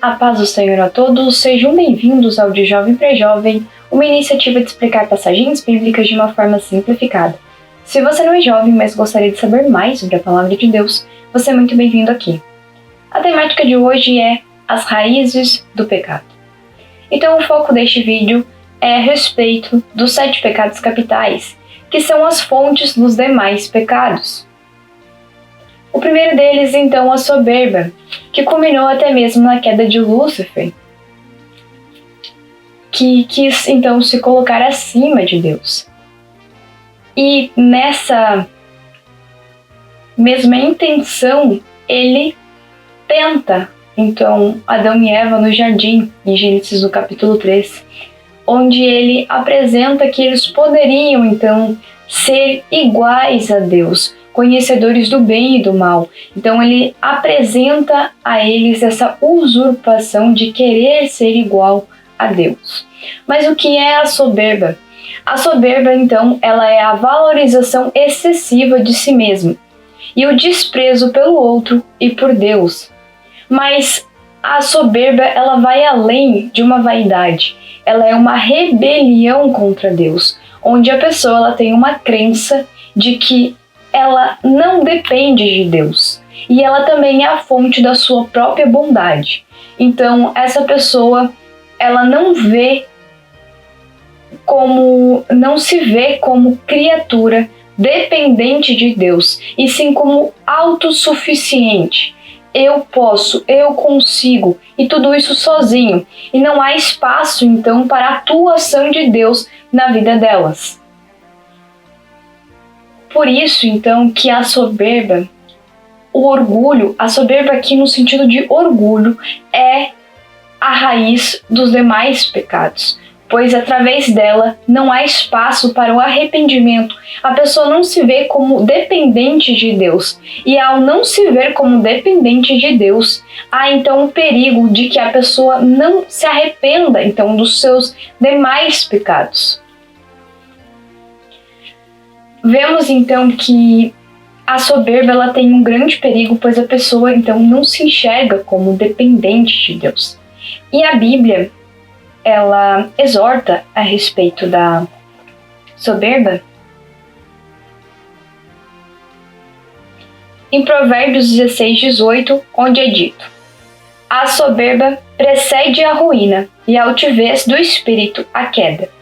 A paz do Senhor a todos, sejam bem-vindos ao De Jovem para Jovem, uma iniciativa de explicar passagens bíblicas de uma forma simplificada. Se você não é jovem, mas gostaria de saber mais sobre a Palavra de Deus, você é muito bem-vindo aqui. A temática de hoje é as raízes do pecado. Então o foco deste vídeo é a respeito dos 7 pecados capitais, que são as fontes dos demais pecados. O primeiro deles, então, a soberba, que culminou até mesmo na queda de Lúcifer, que quis, então, se colocar acima de Deus. E nessa mesma intenção, ele tenta, então, Adão e Eva no jardim, em Gênesis no capítulo 3, onde ele apresenta que eles poderiam, então, ser iguais a Deus, conhecedores do bem e do mal. Então ele apresenta a eles essa usurpação de querer ser igual a Deus. Mas o que é a soberba? A soberba, então, ela é a valorização excessiva de si mesmo e o desprezo pelo outro e por Deus. Mas a soberba, ela vai além de uma vaidade. Ela é uma rebelião contra Deus, onde a pessoa ela tem uma crença de que ela não depende de Deus e ela também é a fonte da sua própria bondade. Então essa pessoa ela não se vê como criatura dependente de Deus, e sim como autossuficiente. Eu posso, eu consigo, e tudo isso sozinho. E não há espaço então para a atuação de Deus na vida delas. Por isso, então, que a soberba, o orgulho, a soberba aqui no sentido de orgulho, é a raiz dos demais pecados, pois através dela não há espaço para o arrependimento. A pessoa não se vê como dependente de Deus, e ao não se ver como dependente de Deus, há então o perigo de que a pessoa não se arrependa então dos seus demais pecados. Vemos então que a soberba ela tem um grande perigo, pois a pessoa então não se enxerga como dependente de Deus. E a Bíblia, ela exorta a respeito da soberba em Provérbios 16:18, onde é dito: a soberba precede a ruína e a altivez do espírito a queda.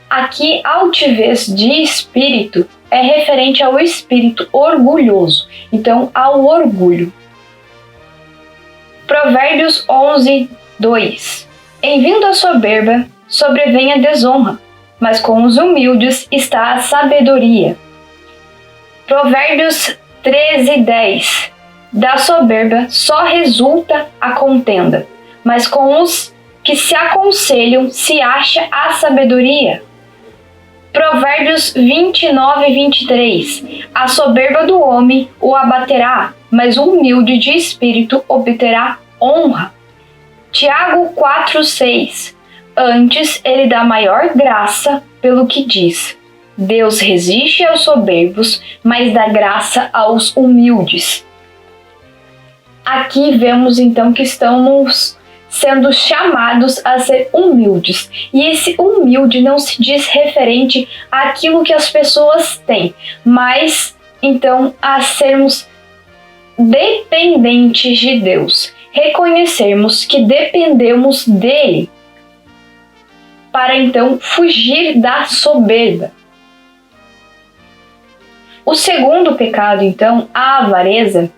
Aqui, altivez de espírito é referente ao espírito orgulhoso, então ao orgulho. Provérbios 11:2. Em vindo a soberba, sobrevém a desonra, mas com os humildes está a sabedoria. Provérbios 13:10. Da soberba só resulta a contenda, mas com os que se aconselham se acha a sabedoria. Provérbios 29:23. A soberba do homem o abaterá, mas o humilde de espírito obterá honra. Tiago 4:6. Antes ele dá maior graça pelo que diz: Deus resiste aos soberbos, mas dá graça aos humildes. Aqui vemos então que estamos sendo chamados a ser humildes. E esse humilde não se diz referente àquilo que as pessoas têm, mas então a sermos dependentes de Deus. Reconhecermos que dependemos dele para então fugir da soberba. O segundo pecado, então, a avareza,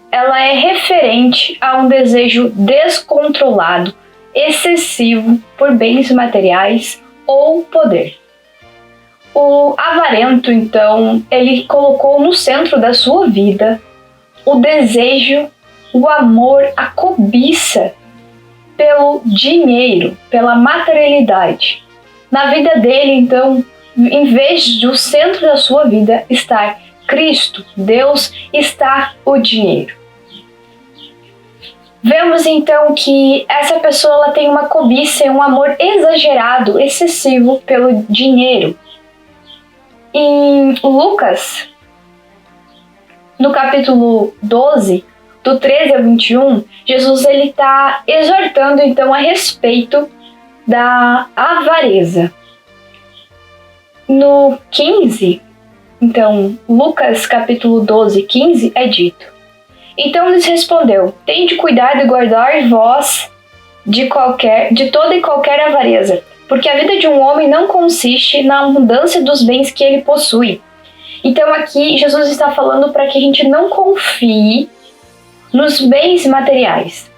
ela é referente a um desejo descontrolado, excessivo por bens materiais ou poder. O avarento, então, ele colocou no centro da sua vida o desejo, o amor, a cobiça pelo dinheiro, pela materialidade. Na vida dele, então, em vez do centro da sua vida estar Cristo, Deus, está o dinheiro. Vemos então que essa pessoa ela tem uma cobiça e um amor exagerado, excessivo pelo dinheiro. Em Lucas, no capítulo 12, do 13 ao 21, Jesus está exortando então a respeito da avareza. No 15, então, Lucas capítulo 12, 15, é dito: Então lhes respondeu: Tende cuidado e guardai vós de toda e qualquer avareza, porque a vida de um homem não consiste na abundância dos bens que ele possui. Então aqui Jesus está falando para que a gente não confie nos bens materiais,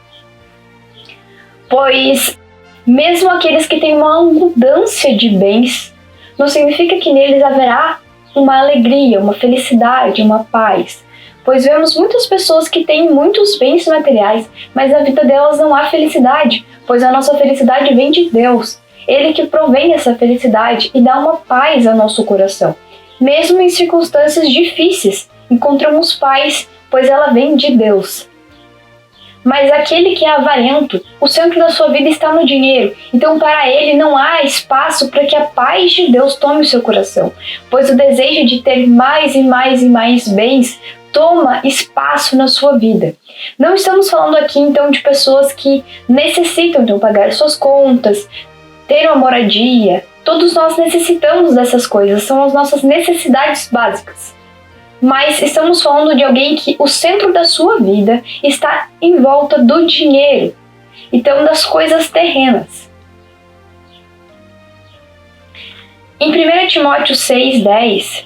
pois mesmo aqueles que têm uma abundância de bens, não significa que neles haverá uma alegria, uma felicidade, uma paz. Pois vemos muitas pessoas que têm muitos bens materiais, mas na vida delas não há felicidade, pois a nossa felicidade vem de Deus. Ele que provém essa felicidade e dá uma paz ao nosso coração. Mesmo em circunstâncias difíceis, encontramos paz, pois ela vem de Deus. Mas aquele que é avarento, o centro da sua vida está no dinheiro. Então para ele não há espaço para que a paz de Deus tome o seu coração, pois o desejo de ter mais e mais e mais bens toma espaço na sua vida. Não estamos falando aqui então de pessoas que necessitam então pagar suas contas, ter uma moradia. Todos nós necessitamos dessas coisas, são as nossas necessidades básicas. Mas estamos falando de alguém que o centro da sua vida está em volta do dinheiro, então das coisas terrenas. Em 1 Timóteo 6,10,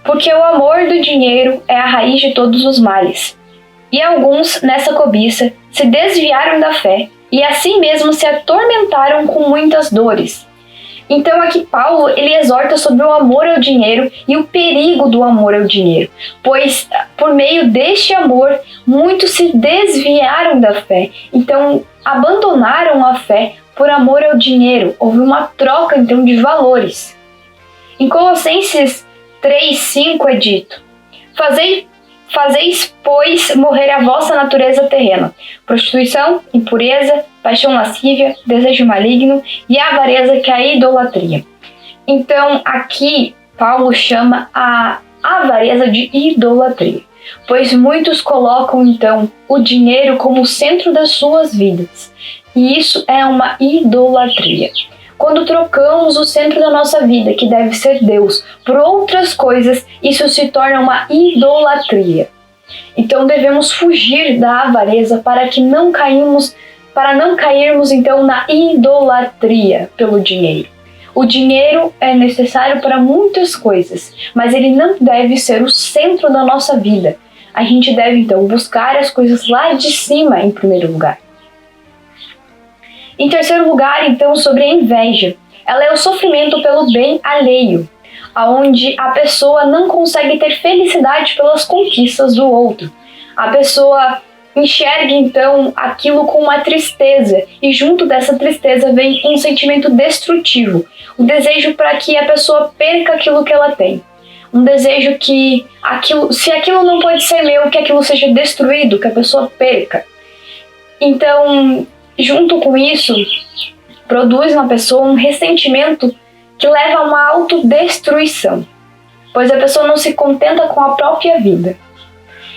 porque o amor do dinheiro é a raiz de todos os males, e alguns, nessa cobiça, se desviaram da fé, e assim mesmo se atormentaram com muitas dores. Então aqui Paulo, ele exorta sobre o amor ao dinheiro e o perigo do amor ao dinheiro, pois por meio deste amor, muitos se desviaram da fé, então abandonaram a fé por amor ao dinheiro. Houve uma troca então de valores. Em Colossenses 3,5 é dito: Fazeis, pois, morrer a vossa natureza terrena, prostituição, impureza, paixão lascívia, desejo maligno e avareza, que é a idolatria. Então, aqui, Paulo chama a avareza de idolatria, pois muitos colocam, então, o dinheiro como o centro das suas vidas, e isso é uma idolatria. Quando trocamos o centro da nossa vida, que deve ser Deus, por outras coisas, isso se torna uma idolatria. Então devemos fugir da avareza para não cairmos então na idolatria pelo dinheiro. O dinheiro é necessário para muitas coisas, mas ele não deve ser o centro da nossa vida. A gente deve então buscar as coisas lá de cima em primeiro lugar. Em terceiro lugar, então, sobre a inveja. Ela é o sofrimento pelo bem alheio, onde a pessoa não consegue ter felicidade pelas conquistas do outro. A pessoa enxerga, então, aquilo com uma tristeza, e junto dessa tristeza vem um sentimento destrutivo, o desejo para que a pessoa perca aquilo que ela tem. Um desejo que, se aquilo não pode ser meu, que aquilo seja destruído, que a pessoa perca. Então, junto com isso, produz na pessoa um ressentimento que leva a uma autodestruição, pois a pessoa não se contenta com a própria vida.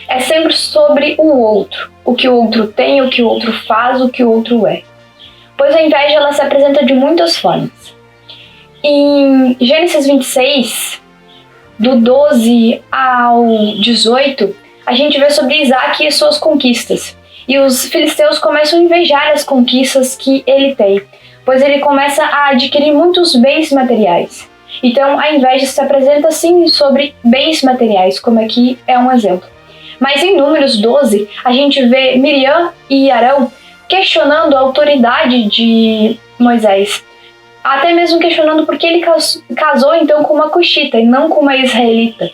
É sempre sobre o outro, o que o outro tem, o que o outro faz, o que o outro é. Pois a inveja ela se apresenta de muitas formas. Em Gênesis 26, do 12 ao 18, a gente vê sobre Isaac e suas conquistas. E os filisteus começam a invejar as conquistas que ele tem, pois ele começa a adquirir muitos bens materiais. Então a inveja se apresenta sim sobre bens materiais, como aqui é um exemplo. Mas em Números 12, a gente vê Miriam e Arão questionando a autoridade de Moisés. Até mesmo questionando por que ele casou então com uma cuxita e não com uma israelita.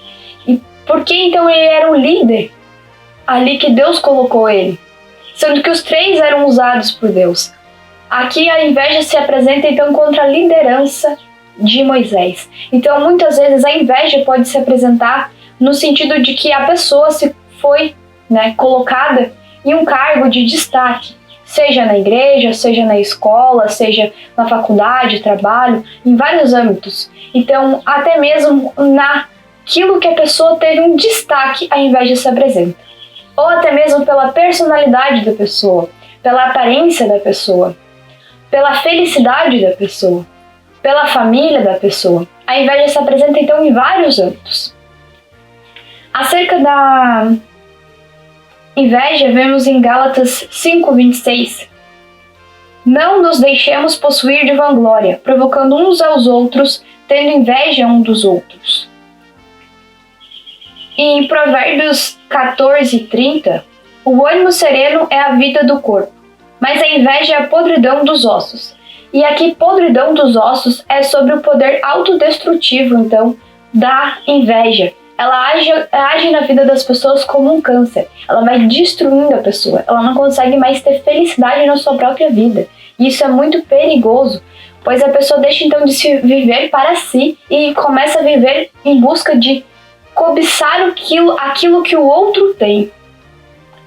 E por que então ele era o líder ali que Deus colocou ele, sendo que os três eram usados por Deus. Aqui a inveja se apresenta então contra a liderança de Moisés. Então muitas vezes a inveja pode se apresentar no sentido de que a pessoa se foi colocada em um cargo de destaque, seja na igreja, seja na escola, seja na faculdade, trabalho, em vários âmbitos. Então até mesmo naquilo que a pessoa teve um destaque, a inveja se apresenta. ou até mesmo pela personalidade da pessoa, pela aparência da pessoa, pela felicidade da pessoa, pela família da pessoa. A inveja se apresenta então em vários âmbitos. Acerca da inveja, vemos em Gálatas 5:26: não nos deixemos possuir de vanglória, provocando uns aos outros, tendo inveja um dos outros. E em Provérbios 14:30, o ânimo sereno é a vida do corpo, mas a inveja é a podridão dos ossos. E aqui, podridão dos ossos é sobre o poder autodestrutivo, então, da inveja. Ela age na vida das pessoas como um câncer. Ela vai destruindo a pessoa. Ela não consegue mais ter felicidade na sua própria vida. E isso é muito perigoso, pois a pessoa deixa então de se viver para si e começa a viver em busca de cobiçar aquilo que o outro tem.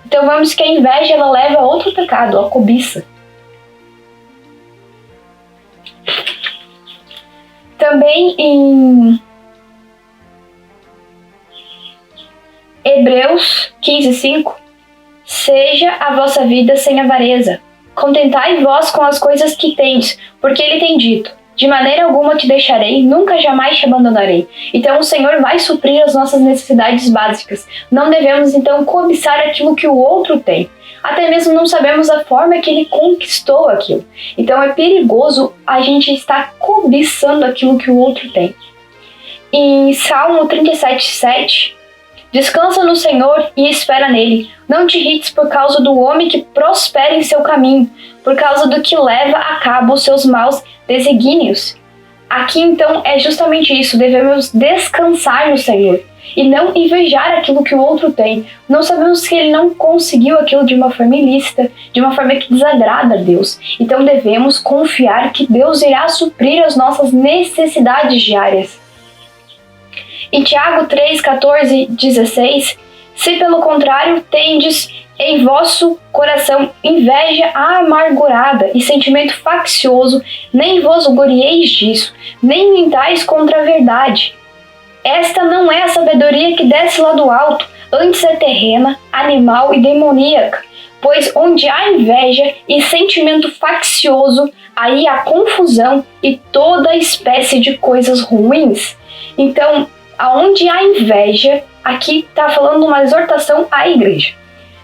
Então vemos que a inveja ela leva a outro pecado, a cobiça. Também em Hebreus 15:5, seja a vossa vida sem avareza. Contentai vós com as coisas que tendes, porque ele tem dito, de maneira alguma te deixarei, nunca jamais te abandonarei. Então o Senhor vai suprir as nossas necessidades básicas. Não devemos então cobiçar aquilo que o outro tem. Até mesmo não sabemos a forma que ele conquistou aquilo. Então é perigoso a gente estar cobiçando aquilo que o outro tem. Em Salmo 37:7, descansa no Senhor e espera nele. Não te irrites por causa do homem que prospera em seu caminho, por causa do que leva a cabo os seus maus desígnios. Aqui então é justamente isso, devemos descansar no Senhor e não invejar aquilo que o outro tem. Não sabemos que ele não conseguiu aquilo de uma forma ilícita, de uma forma que desagrada a Deus. Então devemos confiar que Deus irá suprir as nossas necessidades diárias. Em Tiago 3:14-16, se pelo contrário tendes em vosso coração inveja amargurada e sentimento faccioso, nem vos glorieis disso, nem mintais contra a verdade. Esta não é a sabedoria que desce lá do alto, antes é terrena, animal e demoníaca. Pois onde há inveja e sentimento faccioso, aí há confusão e toda espécie de coisas ruins. Então, aonde há inveja, aqui está falando uma exortação à igreja.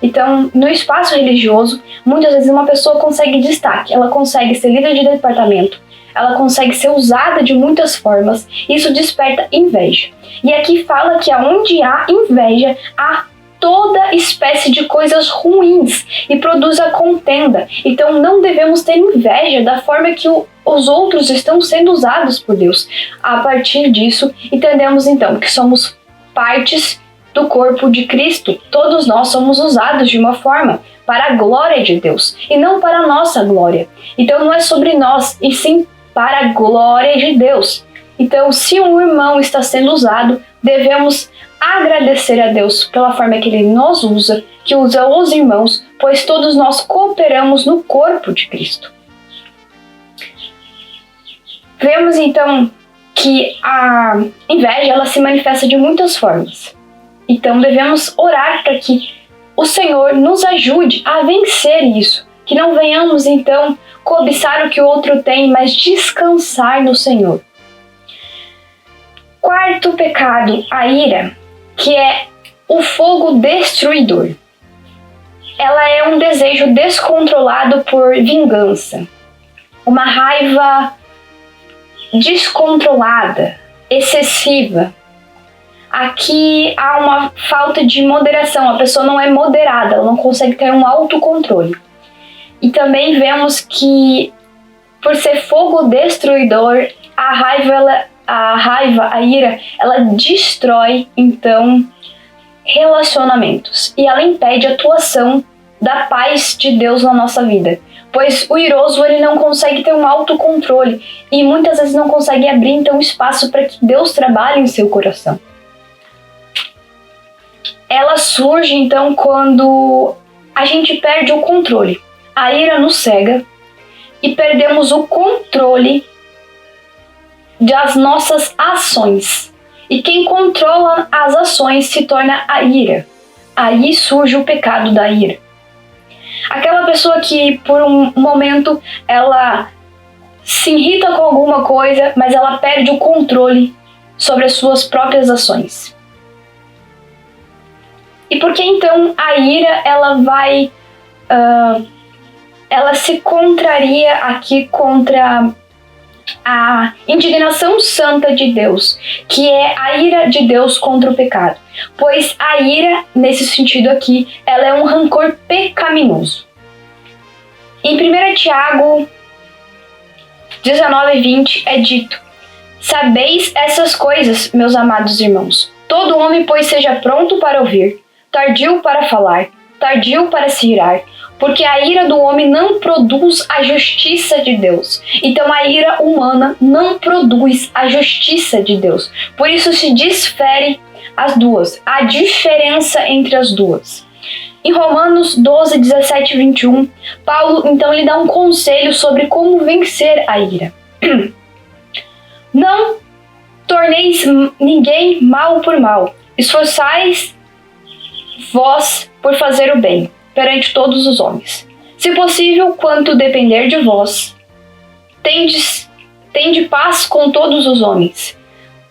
Então, no espaço religioso, muitas vezes uma pessoa consegue destaque, ela consegue ser líder de departamento, ela consegue ser usada de muitas formas, isso desperta inveja. E aqui fala que aonde há inveja, há toda espécie de coisas ruins e produz a contenda. Então não devemos ter inveja da forma que os outros estão sendo usados por Deus. A partir disso, entendemos então que somos partes do corpo de Cristo. Todos nós somos usados de uma forma para a glória de Deus e não para a nossa glória. Então não é sobre nós, e sim para a glória de Deus. Então, se um irmão está sendo usado, devemos agradecer a Deus pela forma que Ele nos usa, que usa os irmãos, pois todos nós cooperamos no corpo de Cristo. Vemos então que a inveja ela se manifesta de muitas formas. Então devemos orar para que o Senhor nos ajude a vencer isso, que não venhamos então cobiçar o que o outro tem, mas descansar no Senhor. Quarto pecado, a ira, que é o fogo destruidor. Ela é um desejo descontrolado por vingança, uma raiva descontrolada, excessiva. Aqui há uma falta de moderação, a pessoa não é moderada, ela não consegue ter um autocontrole. E também vemos que, por ser fogo destruidor, a raiva, a ira, ela destrói, então, relacionamentos. E ela impede a atuação da paz de Deus na nossa vida. Pois o iroso, ele não consegue ter um autocontrole e muitas vezes não consegue abrir, então, espaço para que Deus trabalhe em seu coração. Ela surge, então, quando a gente perde o controle. A ira nos cega e perdemos o controle das nossas ações. E quem controla as ações se torna a ira. aí surge o pecado da ira. Aquela pessoa que por um momento ela se irrita com alguma coisa, mas ela perde o controle sobre as suas próprias ações. E por que então a ira ela se contraria aqui contra a indignação santa de Deus, que é a ira de Deus contra o pecado? Pois a ira, nesse sentido aqui, ela é um rancor pecaminoso. Em 1 Tiago 19:20 é dito: sabeis essas coisas, meus amados irmãos. Todo homem, pois, seja pronto para ouvir, tardio para falar, tardio para se irar, porque a ira do homem não produz a justiça de Deus. Então a ira humana não produz a justiça de Deus. Por isso se difere as duas, a diferença entre as duas. Em Romanos 12, 17 e 21, Paulo então lhe dá um conselho sobre como vencer a ira. Não torneis ninguém mal por mal, esforçais vós por fazer o bem perante todos os homens. Se possível, quanto depender de vós, tende paz com todos os homens.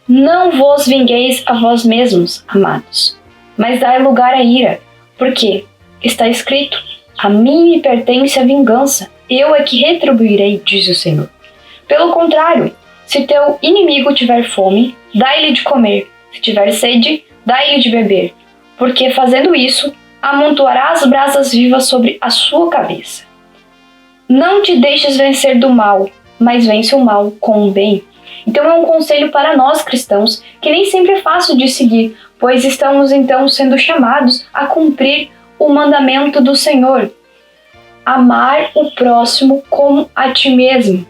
Não vos vingueis a vós mesmos, amados, mas dai lugar à ira, porque está escrito: a mim me pertence a vingança, eu é que retribuirei, diz o Senhor. Pelo contrário, se teu inimigo tiver fome, dai-lhe de comer, se tiver sede, dai-lhe de beber, porque fazendo isso, amontoarás brasas vivas sobre a sua cabeça. Não te deixes vencer do mal, mas vence o mal com o bem. Então é um conselho para nós cristãos, que nem sempre é fácil de seguir, pois estamos então sendo chamados a cumprir o mandamento do Senhor: amar o próximo como a ti mesmo.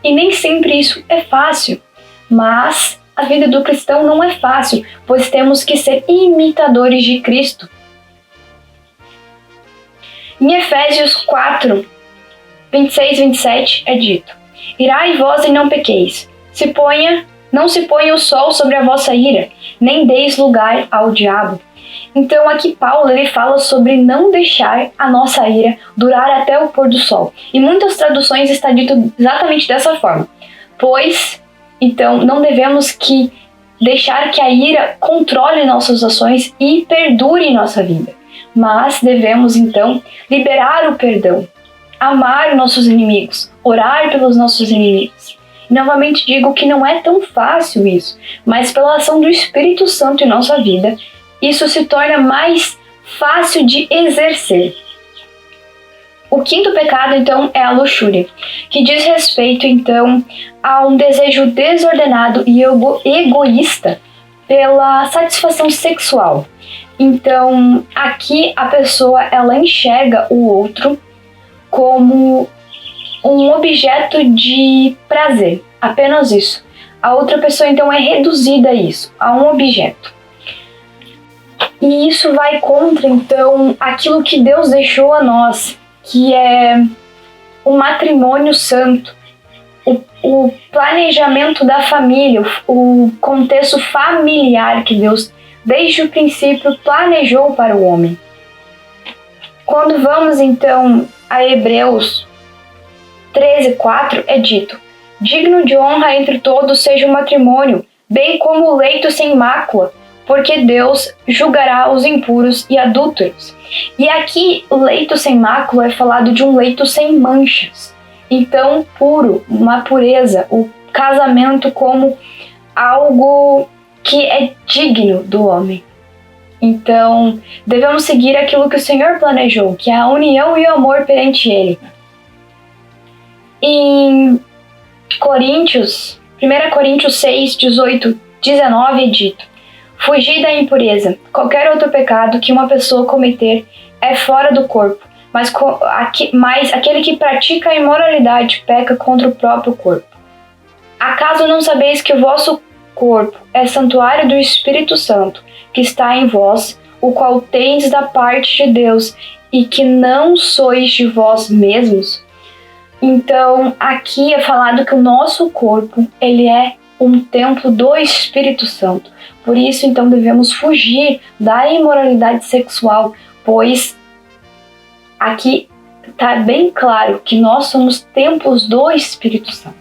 E nem sempre isso é fácil, mas a vida do cristão não é fácil, pois temos que ser imitadores de Cristo. Em Efésios 4, 26 e 27 é dito: irai vós e não pequeis, não se ponha o sol sobre a vossa ira, nem deis lugar ao diabo. Então aqui Paulo ele fala sobre não deixar a nossa ira durar até o pôr do sol. E muitas traduções está dito exatamente dessa forma. Pois, então, não devemos deixar que a ira controle nossas ações e perdure em nossa vida. Mas devemos, então, liberar o perdão, amar nossos inimigos, orar pelos nossos inimigos. E novamente digo que não é tão fácil isso, mas pela ação do Espírito Santo em nossa vida, isso se torna mais fácil de exercer. O quinto pecado, então, é a luxúria, que diz respeito, então, a um desejo desordenado e egoísta pela satisfação sexual. Então, aqui a pessoa ela enxerga o outro como um objeto de prazer, apenas isso. A outra pessoa, então, é reduzida a isso, a um objeto. E isso vai contra, então, aquilo que Deus deixou a nós, que é o matrimônio santo, o planejamento da família, o contexto familiar que Deus, desde o princípio, planejou para o homem. Quando vamos, então, a Hebreus 13:4, é dito: digno de honra entre todos seja o matrimônio, bem como o leito sem mácula, porque Deus julgará os impuros e adúlteros. E aqui, o leito sem mácula é falado de um leito sem manchas. Então, puro, uma pureza, o casamento como algo que é digno do homem. Então, devemos seguir aquilo que o Senhor planejou, que é a união e o amor perante Ele. Em 1 Coríntios 6, 18, 19 é dito: fugir da impureza. Qualquer outro pecado que uma pessoa cometer é fora do corpo, mas aquele que pratica a imoralidade peca contra o próprio corpo. Acaso não sabeis que o vosso corpo é santuário do Espírito Santo, que está em vós, o qual tendes da parte de Deus, e que não sois de vós mesmos? Então, aqui é falado que o nosso corpo, ele é um templo do Espírito Santo. Por isso, então, devemos fugir da imoralidade sexual, pois aqui está bem claro que nós somos templos do Espírito Santo.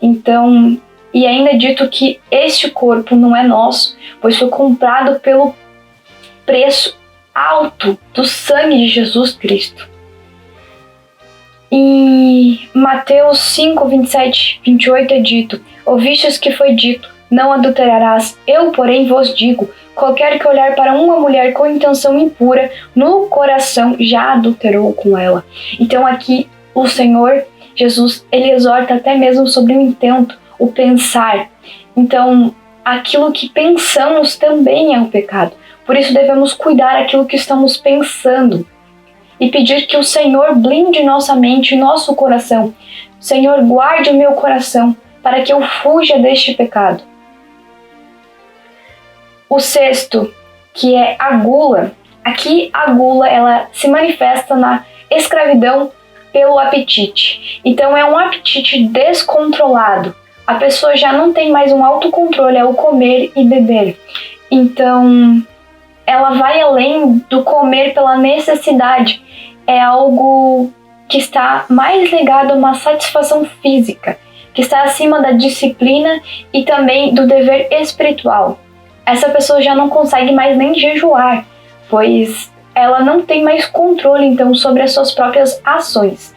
Então, e ainda é dito que este corpo não é nosso, pois foi comprado pelo preço alto do sangue de Jesus Cristo. Em Mateus 5, 27, 28 é dito: ouvistes que foi dito, não adulterarás. Eu, porém, vos digo, qualquer que olhar para uma mulher com intenção impura, no coração já adulterou com ela. Então aqui o Senhor Jesus, ele exorta até mesmo sobre o intento, o pensar. Então, aquilo que pensamos também é um pecado. Por isso devemos cuidar daquilo que estamos pensando e pedir que o Senhor blinde nossa mente e nosso coração. Senhor, guarde o meu coração para que eu fuja deste pecado. O sexto, que é a gula. Aqui a gula, ela se manifesta na escravidão pelo apetite. Então é um apetite descontrolado. A pessoa já não tem mais um autocontrole ao comer e beber. Então ela vai além do comer pela necessidade. É algo que está mais ligado a uma satisfação física, que está acima da disciplina e também do dever espiritual. Essa pessoa já não consegue mais nem jejuar, pois ela não tem mais controle, então, sobre as suas próprias ações.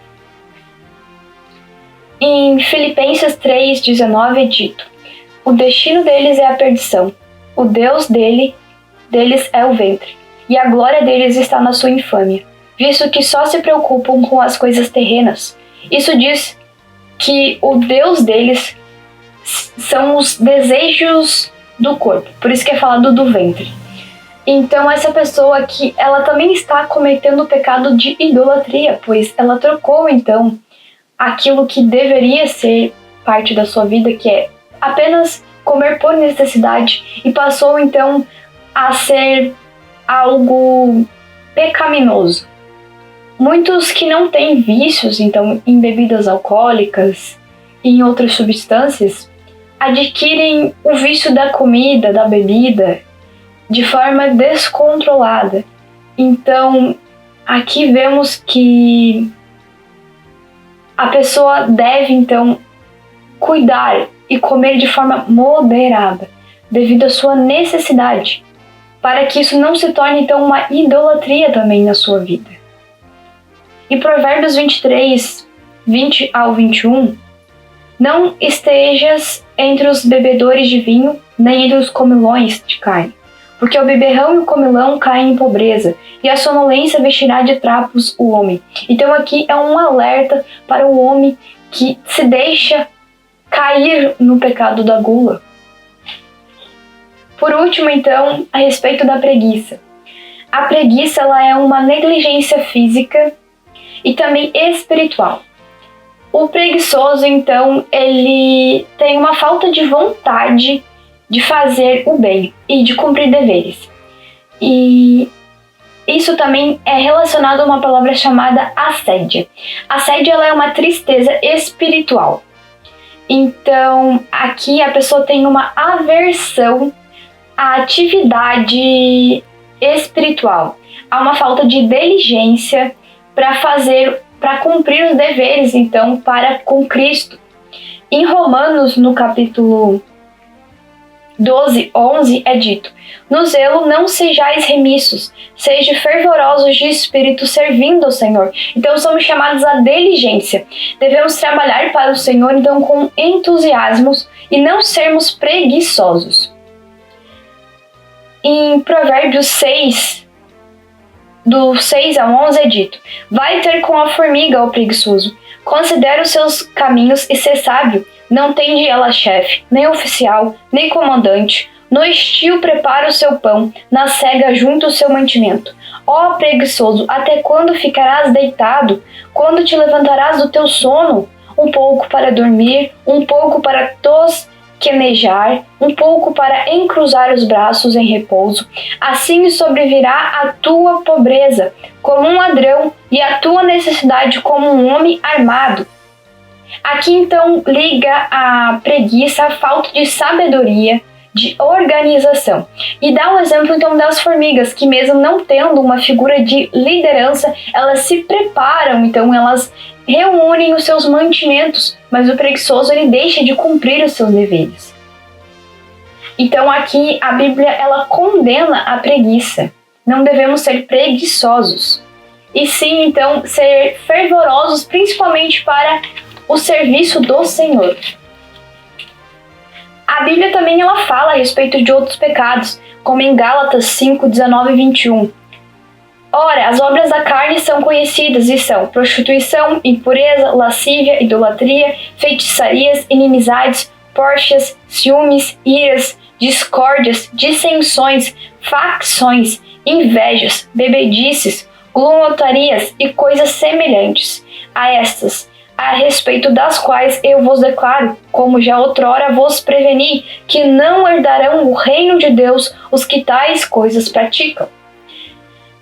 Em Filipenses 3,19 é dito: o destino deles é a perdição, o Deus deles é o ventre, e a glória deles está na sua infâmia, visto que só se preocupam com as coisas terrenas. Isso diz que o Deus deles são os desejos do corpo, por isso que é falado do ventre. Então essa pessoa aqui, ela também está cometendo o pecado de idolatria, pois ela trocou então aquilo que deveria ser parte da sua vida, que é apenas comer por necessidade, e passou então a ser algo pecaminoso. Muitos que não têm vícios, então, em bebidas alcoólicas e em outras substâncias, adquirem o vício da comida, da bebida, de forma descontrolada. Então, aqui vemos que a pessoa deve, então, cuidar e comer de forma moderada, devido à sua necessidade, para que isso não se torne, então, uma idolatria também na sua vida. Em Provérbios 23, 20 ao 21, não estejas entre os bebedores de vinho, nem entre os comilões de carne, porque o beberrão e o comilão caem em pobreza, e a sonolência vestirá de trapos o homem. Então aqui é um alerta para o homem que se deixa cair no pecado da gula. Por último, então, a respeito da preguiça. A preguiça, ela é uma negligência física e também espiritual. O preguiçoso, então, ele tem uma falta de vontade de fazer o bem e de cumprir deveres. E isso também é relacionado a uma palavra chamada assédia. Assédia, ela é uma tristeza espiritual. Então, aqui a pessoa tem uma aversão à atividade espiritual. Há uma falta de diligência para cumprir os deveres, então, para com Cristo. Em Romanos, no capítulo 12, 11, é dito: no zelo não sejais remissos, sejam fervorosos de espírito servindo ao Senhor. Então somos chamados à diligência. Devemos trabalhar para o Senhor, então, com entusiasmo e não sermos preguiçosos. Em Provérbios 6, do 6 ao 11 é dito: vai ter com a formiga o preguiçoso, considera os seus caminhos e ser sábio. Não tem de ela chefe, nem oficial, nem comandante. No estio prepara o seu pão, na cega junta o seu mantimento. Ó preguiçoso, até quando ficarás deitado? Quando te levantarás do teu sono? Um pouco para dormir, um pouco para tosquenejar, um pouco para encruzar os braços em repouso. Assim sobrevirá a tua pobreza como um ladrão e a tua necessidade como um homem armado. Aqui então liga a preguiça à falta de sabedoria de organização. E dá um exemplo então das formigas, que mesmo não tendo uma figura de liderança, elas se preparam, então elas reúnem os seus mantimentos, mas o preguiçoso ele deixa de cumprir os seus deveres. Então aqui a Bíblia ela condena a preguiça. Não devemos ser preguiçosos, e sim então ser fervorosos, principalmente para o serviço do Senhor. A Bíblia também ela fala a respeito de outros pecados, como em Gálatas 5, 19 e 21. Ora, as obras da carne são conhecidas e são prostituição, impureza, lascívia, idolatria, feitiçarias, inimizades, pórfias, ciúmes, iras, discórdias, dissensões, facções, invejas, bebedices, glutarias e coisas semelhantes a estas, a respeito das quais eu vos declaro, como já outrora vos preveni, que não herdarão o reino de Deus os que tais coisas praticam.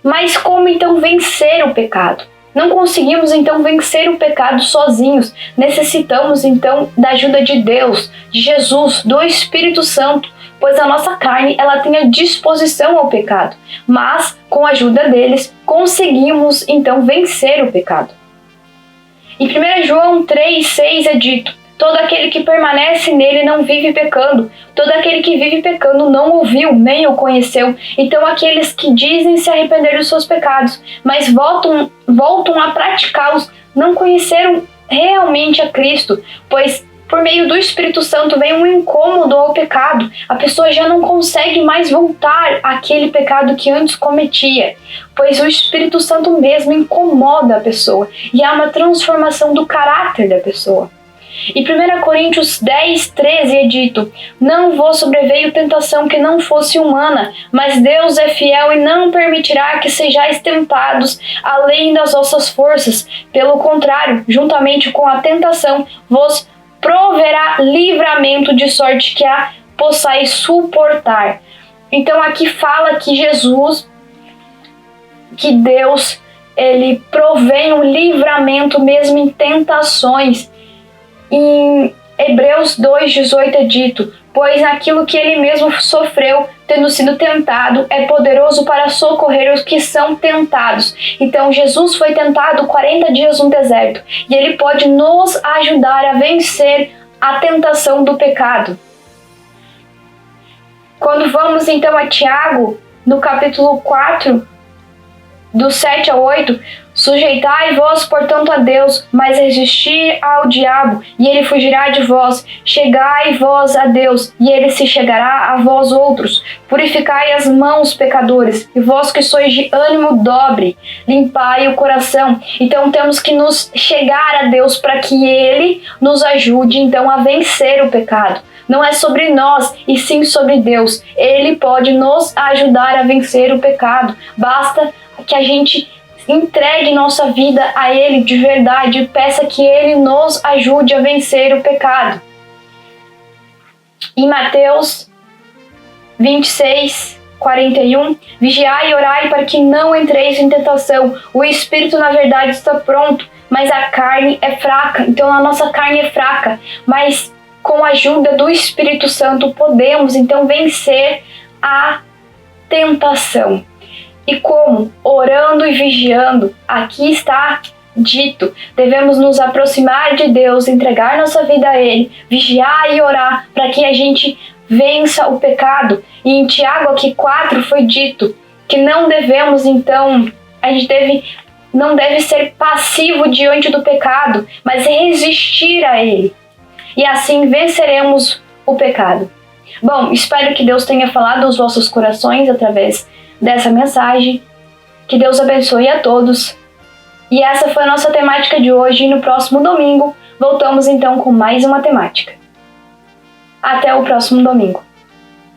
Mas como então vencer o pecado? Não conseguimos então vencer o pecado sozinhos. Necessitamos então da ajuda de Deus, de Jesus, do Espírito Santo, pois a nossa carne ela tem a disposição ao pecado, mas com a ajuda deles conseguimos então vencer o pecado. Em 1 João 3,6 é dito: todo aquele que permanece nele não vive pecando, todo aquele que vive pecando não ouviu, nem o conheceu. Então aqueles que dizem se arrepender dos seus pecados, mas voltam a praticá-los, não conheceram realmente a Cristo, pois por meio do Espírito Santo vem um incômodo ao pecado. A pessoa já não consegue mais voltar àquele pecado que antes cometia, pois o Espírito Santo mesmo incomoda a pessoa e há uma transformação do caráter da pessoa. Em 1 Coríntios 10, 13 é dito: não vos sobreveio tentação que não fosse humana, mas Deus é fiel e não permitirá que sejais tentados além das vossas forças. Pelo contrário, juntamente com a tentação, vos proverá livramento, de sorte que a possais suportar. Então aqui fala que Deus, ele provém um livramento mesmo em tentações. Em Hebreus 2,18 é dito: pois naquilo que ele mesmo sofreu, tendo sido tentado, é poderoso para socorrer os que são tentados. Então Jesus foi tentado 40 dias no deserto, e ele pode nos ajudar a vencer a tentação do pecado. Quando vamos então a Tiago, no capítulo 4, do 7 ao 8, sujeitai-vos, portanto, a Deus, mas resistir ao diabo, e ele fugirá de vós. Chegai-vos a Deus, e ele se chegará a vós outros. Purificai as mãos, pecadores, e vós que sois de ânimo dobre, limpai o coração. Então temos que nos chegar a Deus para que ele nos ajude então a vencer o pecado. Não é sobre nós, e sim sobre Deus. Ele pode nos ajudar a vencer o pecado. Basta que a gente entregue nossa vida a Ele de verdade e peça que Ele nos ajude a vencer o pecado. Em Mateus 26, 41, vigiai e orai para que não entreis em tentação. O espírito na verdade está pronto, mas a carne é fraca. Então a nossa carne é fraca, mas com a ajuda do Espírito Santo podemos então vencer a tentação. E como? Orando e vigiando. Aqui está dito. Devemos nos aproximar de Deus, entregar nossa vida a Ele, vigiar e orar para que a gente vença o pecado. E em Tiago aqui 4 foi dito que não devemos então, não deve ser passivo diante do pecado, mas resistir a ele. E assim venceremos o pecado. Bom, espero que Deus tenha falado aos vossos corações através dessa mensagem. Que Deus abençoe a todos. E essa foi a nossa temática de hoje. E no próximo domingo voltamos então com mais uma temática. Até o próximo domingo.